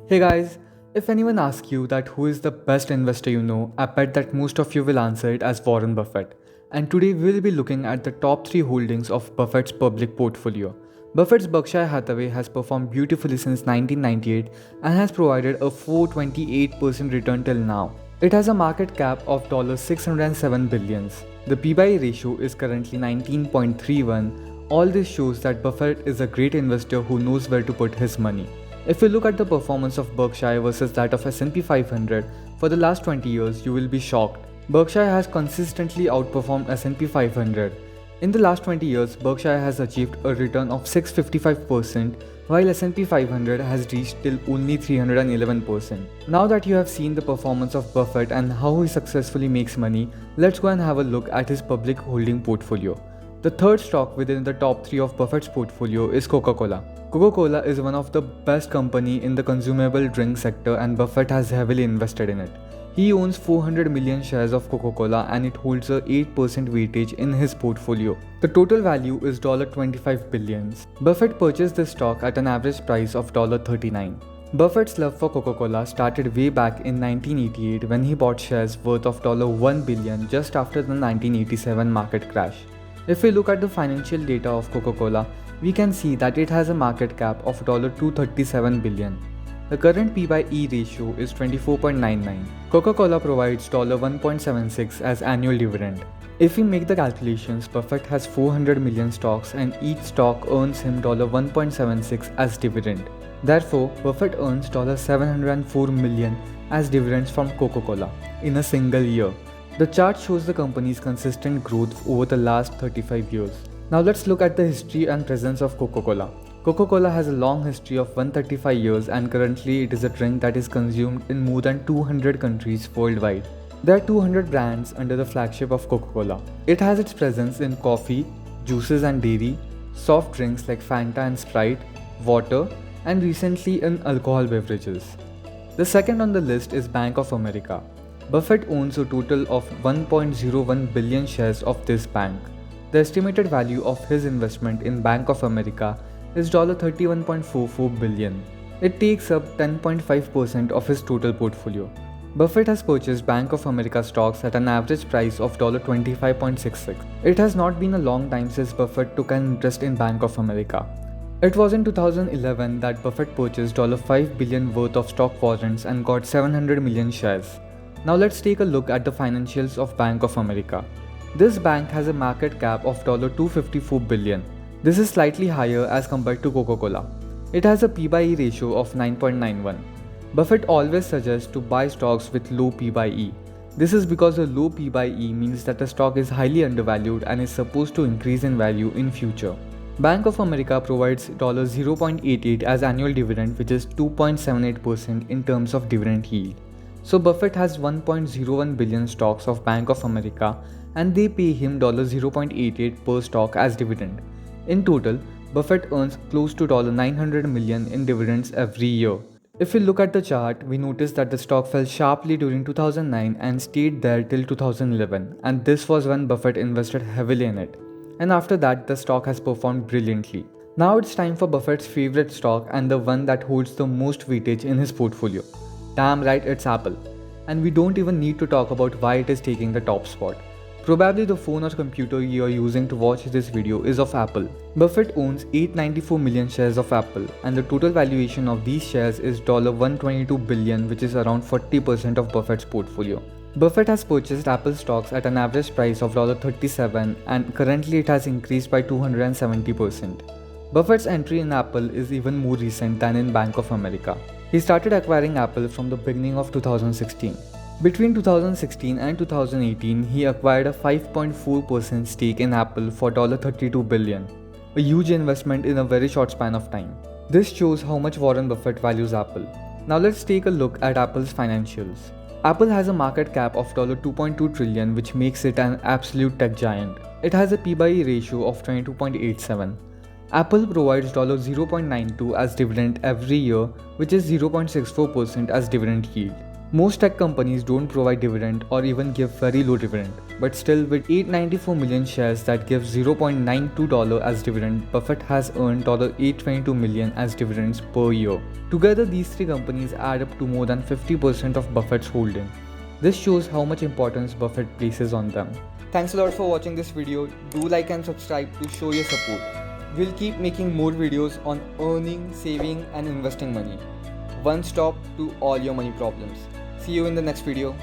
Hey guys, if anyone asks you that who is the best investor you know, I bet that most of you will answer it as Warren Buffett. And today we will be looking at the top 3 holdings of Buffett's public portfolio. Buffett's Berkshire Hathaway has performed beautifully since 1998 and has provided a 428% return till now. It has a market cap of $607 billions. The P/E ratio is currently 19.31. All this shows that Buffett is a great investor who knows where to put his money. If you look at the performance of Berkshire versus that of S&P 500 for the last 20 years, you will be shocked. Berkshire has consistently outperformed S&P 500. In the last 20 years, Berkshire has achieved a return of 655%, while S&P 500 has reached till only 311%. Now that you have seen the performance of Buffett and how he successfully makes money, let's go and have a look at his public holding portfolio. The third stock within the top 3 of Buffett's portfolio is CocaCola. CocaCola is one of the best company in the consumable drink sector and Buffett has heavily invested in it. He owns 400 million shares of Coca-Cola and it holds a 8% weightage in his portfolio. The total value is $25 billion. Buffett purchased this stock at an average price of $39. Buffett's love for Coca-Cola started way back in 1988 when he bought shares worth of $1 billion just after the 1987 market crash. If we look at the financial data of Coca-Cola, we can see that it has a market cap of $237 billion. The current P/E ratio is 24.99. Coca-Cola provides $1.76 as annual dividend. If we make the calculations, Buffett has 400 million stocks and each stock earns him $1.76 as dividend. Therefore, Buffett earns $704 million as dividends from Coca-Cola in a single year. The chart shows the company's consistent growth over the last 35 years. Now let's look at the history and presence of Coca-Cola. Coca-Cola has a long history of 135 years and currently it is a drink that is consumed in more than 200 countries worldwide. There are 200 brands under the flagship of Coca-Cola. It has its presence in coffee, juices and dairy, soft drinks like Fanta and Sprite, water, and recently in alcohol beverages. The second on the list is Bank of America. Buffett owns a total of 1.01 billion shares of this bank. The estimated value of his investment in Bank of America is $31.44 billion. It takes up 10.5% of his total portfolio. Buffett has purchased Bank of America stocks at an average price of $25.66. It has not been a long time since Buffett took an interest in Bank of America. It was in 2011 that Buffett purchased $5 billion worth of stock warrants and got 700 million shares. Now let's take a look at the financials of Bank of America. This bank has a market cap of $254 billion. This is slightly higher as compared to Coca-Cola. It has a P/E ratio of 9.91. Buffett always suggests to buy stocks with low P/E. This is because a low P/E means that the stock is highly undervalued and is supposed to increase in value in future. Bank of America provides $0.88 as annual dividend, which is 2.78% in terms of dividend yield. So Buffett has 1.01 billion stocks of Bank of America and they pay him $0.88 per stock as dividend. In total, Buffett earns close to $900 million in dividends every year. If we look at the chart, we notice that the stock fell sharply during 2009 and stayed there till 2011, and this was when Buffett invested heavily in it. And after that, the stock has performed brilliantly. Now it's time for Buffett's favorite stock and the one that holds the most weightage in his portfolio. Damn right, it's Apple. And we don't even need to talk about why it is taking the top spot. Probably the phone or computer you are using to watch this video is of Apple. Buffett owns 894 million shares of Apple and the total valuation of these shares is $122 billion, which is around 40% of Buffett's portfolio. Buffett has purchased Apple stocks at an average price of $37 and currently it has increased by 270%. Buffett's entry in Apple is even more recent than in Bank of America. He started acquiring Apple from the beginning of 2016. Between 2016 and 2018, he acquired a 5.4% stake in Apple for $32 billion, a huge investment in a very short span of time. This shows how much Warren Buffett values Apple. Now let's take a look at Apple's financials. Apple has a market cap of $2.2 trillion, which makes it an absolute tech giant. It has a P/E ratio of 22.87. Apple provides $0.92 as dividend every year, which is 0.64% as dividend yield. Most tech companies don't provide dividend or even give very low dividend. But still, with 894 million shares that give $0.92 as dividend, Buffett has earned $822 million as dividends per year. Together, these three companies add up to more than 50% of Buffett's holding. This shows how much importance Buffett places on them. Thanks a lot for watching this video. Do like and subscribe to show your support. We'll keep making more videos on earning, saving and investing money. One stop to all your money problems. See you in the next video.